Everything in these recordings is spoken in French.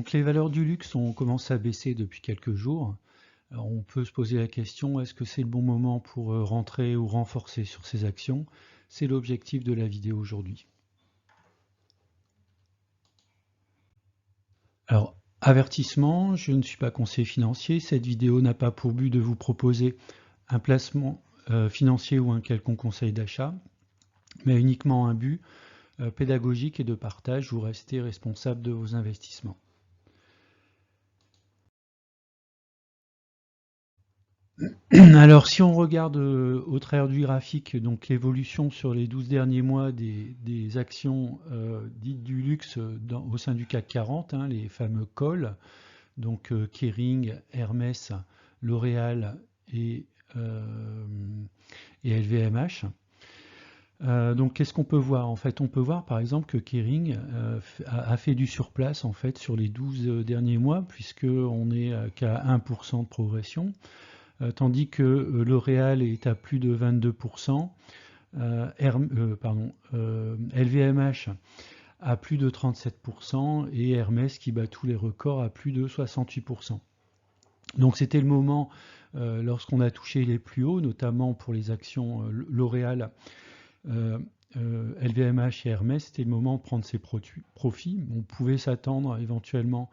Donc les valeurs du luxe ont commencé à baisser depuis quelques jours. Alors on peut se poser la question, est-ce que c'est le bon moment pour rentrer ou renforcer sur ces actions? C'est l'objectif de la vidéo aujourd'hui. Alors, avertissement, je ne suis pas conseiller financier. Cette vidéo n'a pas pour but de vous proposer un placement financier ou un quelconque conseil d'achat, mais uniquement un but pédagogique et de partage. Vous restez responsable de vos investissements. Alors, si on regarde au travers du graphique, donc l'évolution sur les 12 derniers mois des actions dites du luxe au sein du CAC 40, hein, les fameux calls, donc Kering, Hermès, L'Oréal et LVMH. Donc, qu'est-ce qu'on peut voir? En fait, on peut voir par exemple que Kering a fait du surplace en fait sur les 12 derniers mois, puisqu'on est qu'à 1% de progression. Tandis que L'Oréal est à plus de 22%, LVMH à plus de 37% et Hermès qui bat tous les records à plus de 68%. Donc c'était le moment lorsqu'on a touché les plus hauts, notamment pour les actions L'Oréal, LVMH et Hermès, c'était le moment de prendre ses profits. On pouvait s'attendre éventuellement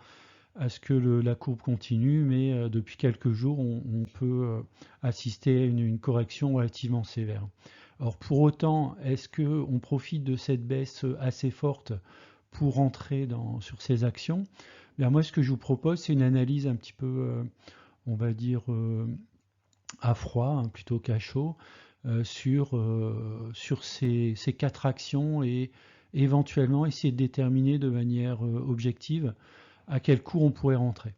à ce que la courbe continue, mais depuis quelques jours, on peut assister à une correction relativement sévère. Alors pour autant, est-ce qu'on profite de cette baisse assez forte pour rentrer sur ces actions? Bien, moi, ce que je vous propose, c'est une analyse un petit peu, on va dire, à froid, hein, plutôt qu'à chaud, sur ces 4 actions et éventuellement essayer de déterminer de manière objective à quel cours on pourrait rentrer.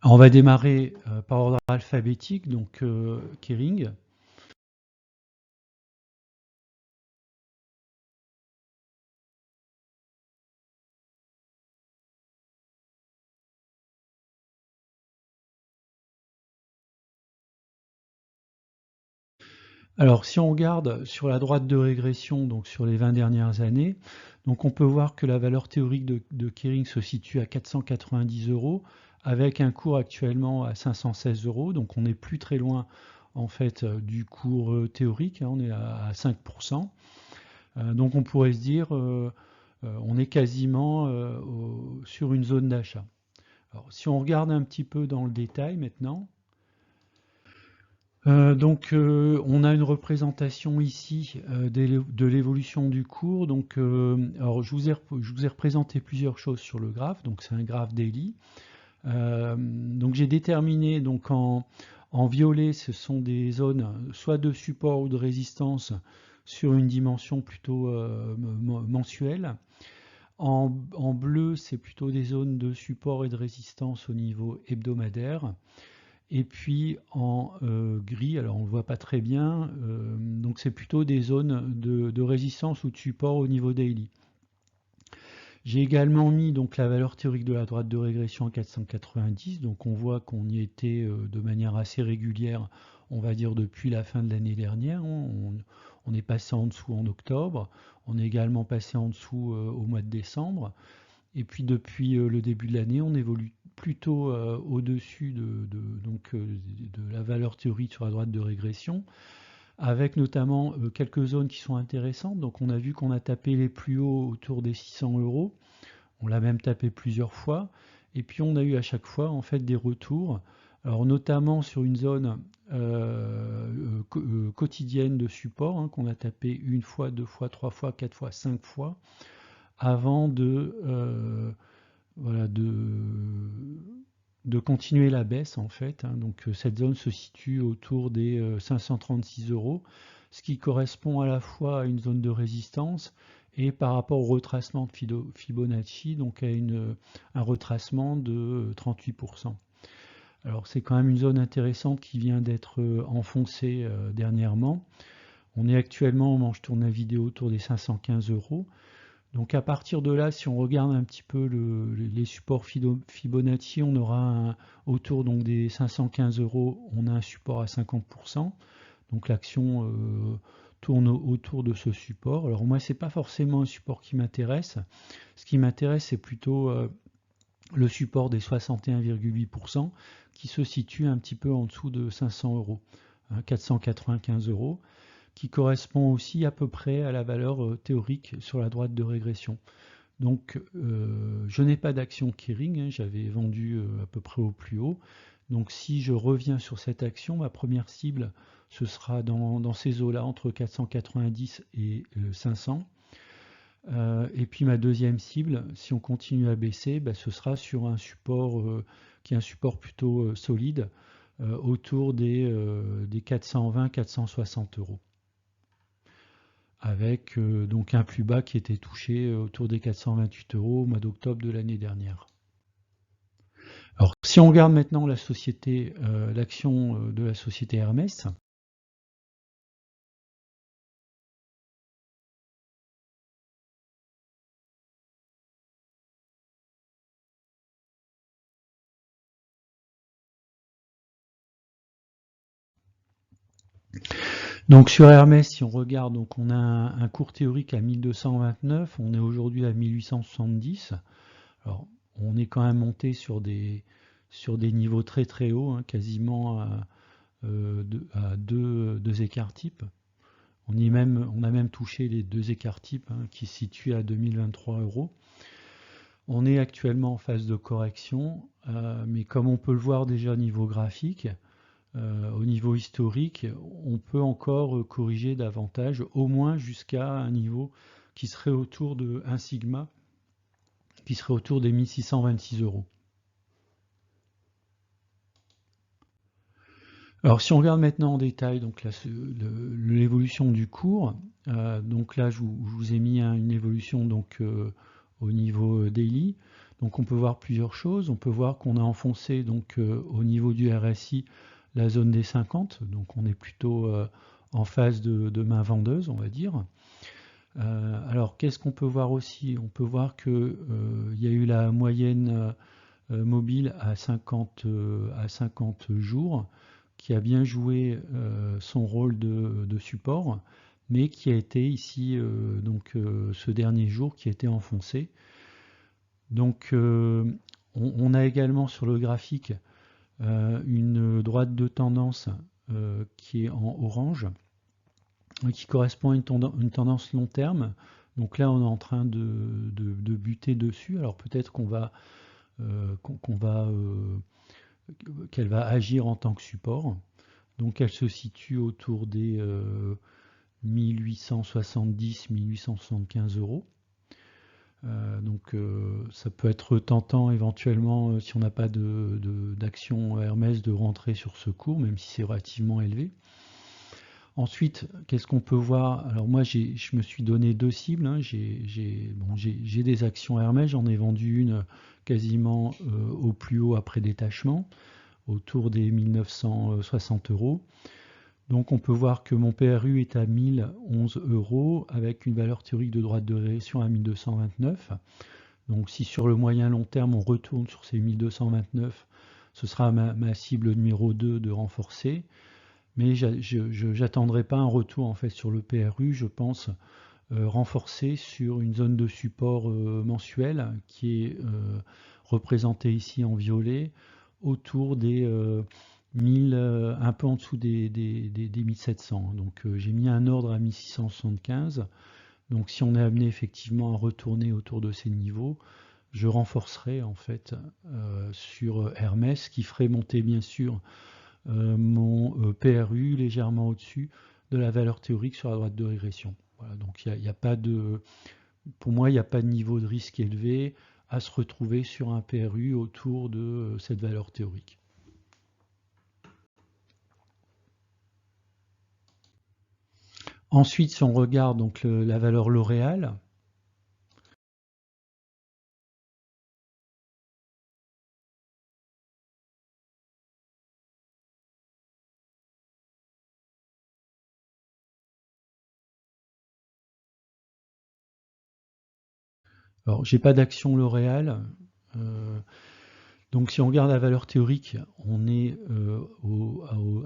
Alors, on va démarrer par ordre alphabétique, donc Kering. Alors, si on regarde sur la droite de régression, donc sur les 20 dernières années, donc on peut voir que la valeur théorique de Kering se situe à 490 € avec un cours actuellement à 516 €. Donc, on n'est plus très loin en fait du cours théorique, hein, on est à 5%. Donc, on pourrait se dire, on est quasiment sur une zone d'achat. Alors, si on regarde un petit peu dans le détail maintenant, on a une représentation ici de l'évolution du cours. Donc, alors je vous ai représenté plusieurs choses sur le graphe. Donc, c'est un graphe daily. Donc, j'ai déterminé donc en violet, ce sont des zones soit de support ou de résistance sur une dimension plutôt mensuelle. En bleu, c'est plutôt des zones de support et de résistance au niveau hebdomadaire. Et puis en gris, alors on ne le voit pas très bien, donc c'est plutôt des zones de résistance ou de support au niveau daily. J'ai également mis donc la valeur théorique de la droite de régression à 490, donc on voit qu'on y était de manière assez régulière, on va dire depuis la fin de l'année dernière. On est passé en dessous en octobre, on est également passé en dessous au mois de décembre. Et puis depuis le début de l'année, on évolue plutôt au-dessus de la valeur théorique sur la droite de régression, avec notamment quelques zones qui sont intéressantes. Donc on a vu qu'on a tapé les plus hauts autour des 600 €, on l'a même tapé plusieurs fois, et puis on a eu à chaque fois en fait des retours, alors notamment sur une zone quotidienne de support, hein, qu'on a tapé une fois, deux fois, trois fois, quatre fois, cinq fois, avant voilà, de continuer la baisse en fait, hein. Donc cette zone se situe autour des 536 €, ce qui correspond à la fois à une zone de résistance et par rapport au retracement de Fibonacci, donc à un retracement de 38%. Alors c'est quand même une zone intéressante qui vient d'être enfoncée dernièrement. On est actuellement, au moment où je tourne la vidéo, autour des 515 €. Donc à partir de là, si on regarde un petit peu les supports Fibonacci, on aura autour donc, des 515 €, on a un support à 50%. Donc l'action tourne autour de ce support. Alors moi, c'est pas forcément un support qui m'intéresse. Ce qui m'intéresse, c'est plutôt le support des 61,8% qui se situe un petit peu en dessous de 500 euros, 495 euros, qui correspond aussi à peu près à la valeur théorique sur la droite de régression. Donc je n'ai pas d'action Kering, hein, j'avais vendu à peu près au plus haut. Donc si je reviens sur cette action, ma première cible, ce sera dans ces eaux-là, entre 490 et 500. Et puis ma deuxième cible, si on continue à baisser, bah, ce sera sur un support qui est un support plutôt solide, autour des 420-460 euros. Avec donc un plus bas qui était touché autour des 428 euros au mois d'octobre de l'année dernière. Alors, si on regarde maintenant la société, l'action de la société Hermès, donc sur Hermès, si on regarde, donc on a un cours théorique à 1229, on est aujourd'hui à 1870. Alors, on est quand même monté sur des niveaux très très hauts, hein, quasiment à deux écarts types. On a même touché les deux écarts types, hein, qui se situent à 2023 euros. On est actuellement en phase de correction, mais comme on peut le voir déjà au niveau graphique, au niveau historique, on peut encore corriger davantage, au moins jusqu'à un niveau qui serait autour de 1 sigma, qui serait autour des 1626 euros. Alors si on regarde maintenant en détail donc l'évolution du cours, donc là je vous ai mis une évolution donc au niveau daily. Donc on peut voir plusieurs choses. On peut voir qu'on a enfoncé donc au niveau du RSI la zone des 50, donc on est plutôt en phase de main vendeuse, on va dire. Alors qu'est-ce qu'on peut voir aussi? On peut voir que il y a eu la moyenne mobile à 50 jours, qui a bien joué son rôle de support, mais qui a été ici, ce dernier jour, qui a été enfoncé. Donc on a également sur le graphique une droite de tendance qui est en orange, qui correspond à une tendance long terme. Donc là, on est en train de buter dessus. Alors peut-être qu'elle va agir en tant que support. Donc elle se situe autour des 1870-1875 euros. Donc ça peut être tentant éventuellement, si on n'a pas d'action Hermès, de rentrer sur ce cours, même si c'est relativement élevé. Ensuite, qu'est-ce qu'on peut voir? Alors moi, je me suis donné deux cibles, hein. J'ai des actions Hermès, j'en ai vendu une quasiment au plus haut après détachement, autour des 1960 euros. Donc on peut voir que mon PRU est à 1011 euros avec une valeur théorique de droite de régression à 1229. Donc si sur le moyen long terme on retourne sur ces 1229, ce sera ma cible numéro 2 de renforcer. Mais je n'attendrai pas un retour en fait sur le PRU, je pense renforcer sur une zone de support mensuel qui est représentée ici en violet autour des 1000, un peu en dessous des 1700. Donc j'ai mis un ordre à 1675. Donc si on est amené effectivement à retourner autour de ces niveaux, je renforcerai en fait sur Hermès, qui ferait monter bien sûr mon PRU légèrement au-dessus de la valeur théorique sur la droite de régression. Voilà, donc il n'y a pas de, pour moi, il n'y a pas de niveau de risque élevé à se retrouver sur un PRU autour de cette valeur théorique. Ensuite, si on regarde donc la valeur L'Oréal, alors j'ai pas d'action L'Oréal. Donc si on regarde la valeur théorique, on est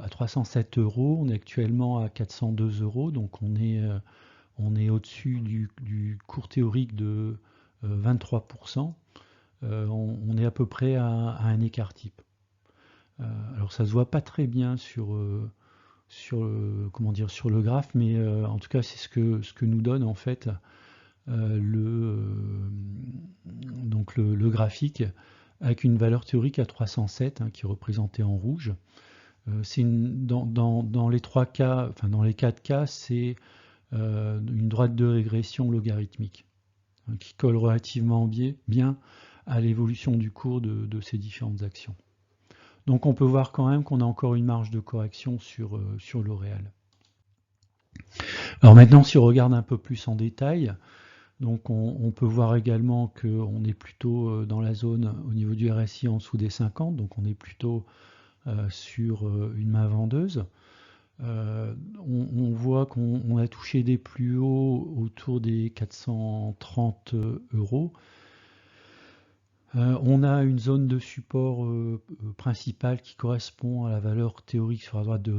à 307 euros, on est actuellement à 402 euros, donc on est au-dessus du cours théorique de 23%. On est à peu près à un écart type. Alors ça se voit pas très bien comment dire, sur le graphe, mais en tout cas c'est ce que nous donne en fait donc le graphique avec une valeur théorique à 307 hein, qui est représentée en rouge. Dans les trois cas, enfin dans les 4 cas, c'est une droite de régression logarithmique hein, qui colle relativement bien à l'évolution du cours de ces différentes actions. Donc on peut voir quand même qu'on a encore une marge de correction sur le réel. Alors maintenant, si on regarde un peu plus en détail, donc on peut voir également qu'on est plutôt dans la zone au niveau du RSI en dessous des 50, donc on est plutôt sur une main vendeuse. On voit qu'on a touché des plus hauts autour des 430 euros. On a une zone de support principale qui correspond à la valeur théorique sur la droite de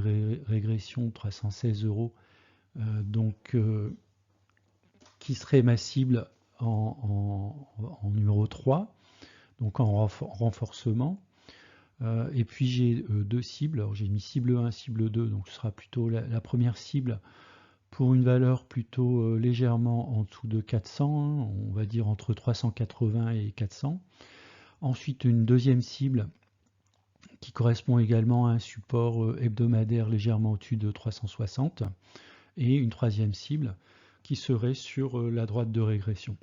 régression 316 euros, donc qui serait ma cible en numéro 3, donc en renforcement. Et puis j'ai deux cibles, alors j'ai mis cible 1, cible 2, donc ce sera plutôt la première cible pour une valeur plutôt légèrement en dessous de 400, hein, on va dire entre 380 et 400. Ensuite une deuxième cible qui correspond également à un support hebdomadaire légèrement au-dessus de 360, et une troisième cible qui serait sur la droite de régression.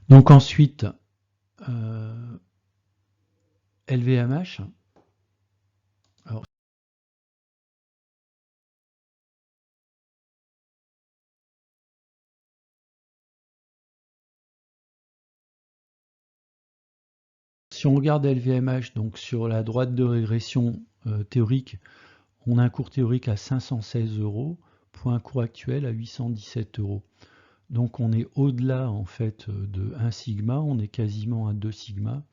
Donc ensuite, LVMH. Alors, si on regarde LVMH, donc sur la droite de régression théorique, on a un cours théorique à 516 euros pour un cours actuel à 817 euros. Donc on est au-delà en fait de 1 sigma, on est quasiment à 2 sigma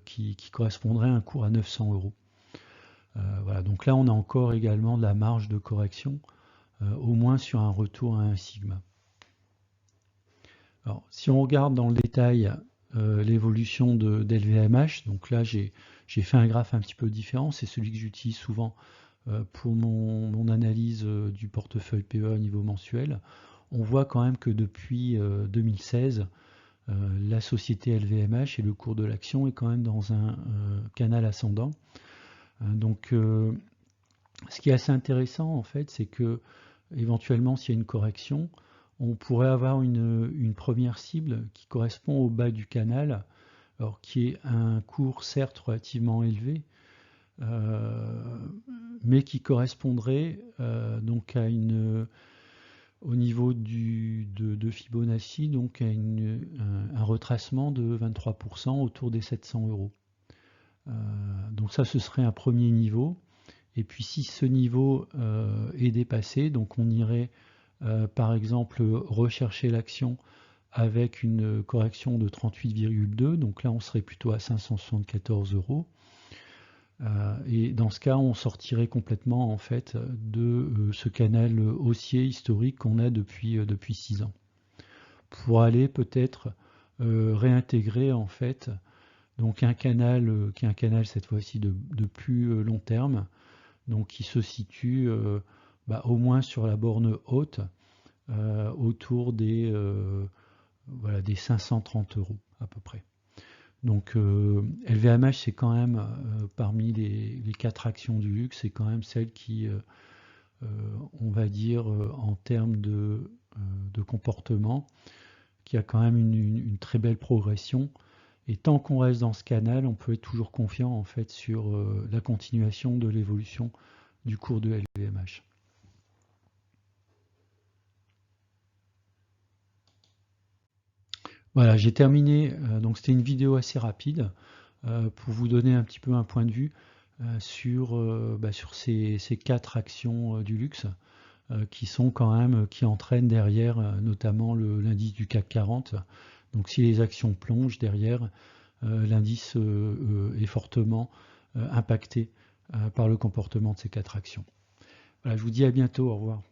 qui correspondrait à un cours à 900 euros. Voilà, donc là on a encore également de la marge de correction, au moins sur un retour à 1 sigma. Alors, si on regarde dans le détail l'évolution d'LVMH, donc là j'ai fait un graphe un petit peu différent, c'est celui que j'utilise souvent pour mon analyse du portefeuille PE au niveau mensuel. On voit quand même que depuis 2016, la société LVMH et le cours de l'action est quand même dans un canal ascendant. Donc ce qui est assez intéressant en fait, c'est que éventuellement s'il y a une correction, on pourrait avoir une première cible qui correspond au bas du canal, alors qui est un cours certes relativement élevé, mais qui correspondrait donc à au niveau de Fibonacci, donc à un retracement de 23% autour des 700 euros. Donc ça, ce serait un premier niveau. Et puis si ce niveau est dépassé, donc on irait par exemple rechercher l'action avec une correction de 38,2, donc là on serait plutôt à 574 euros. Et dans ce cas, on sortirait complètement en fait de ce canal haussier historique qu'on a depuis 6 ans. Pour aller peut-être réintégrer en fait donc un canal qui est un canal cette fois-ci de plus long terme, donc qui se situe au moins sur la borne haute, autour des 530 euros à peu près. Donc LVMH, c'est quand même parmi les 4 actions du luxe, c'est quand même celle qui, on va dire, en termes de comportement, qui a quand même une très belle progression. Et tant qu'on reste dans ce canal, on peut être toujours confiant en fait sur la continuation de l'évolution du cours de LVMH. Voilà, j'ai terminé. Donc c'était une vidéo assez rapide pour vous donner un petit peu un point de vue sur ces 4 actions du luxe. qui sont quand même, qui entraînent derrière notamment l'indice du CAC 40. Donc si les actions plongent derrière, l'indice est fortement impacté par le comportement de ces 4 actions. Voilà, je vous dis à bientôt, au revoir.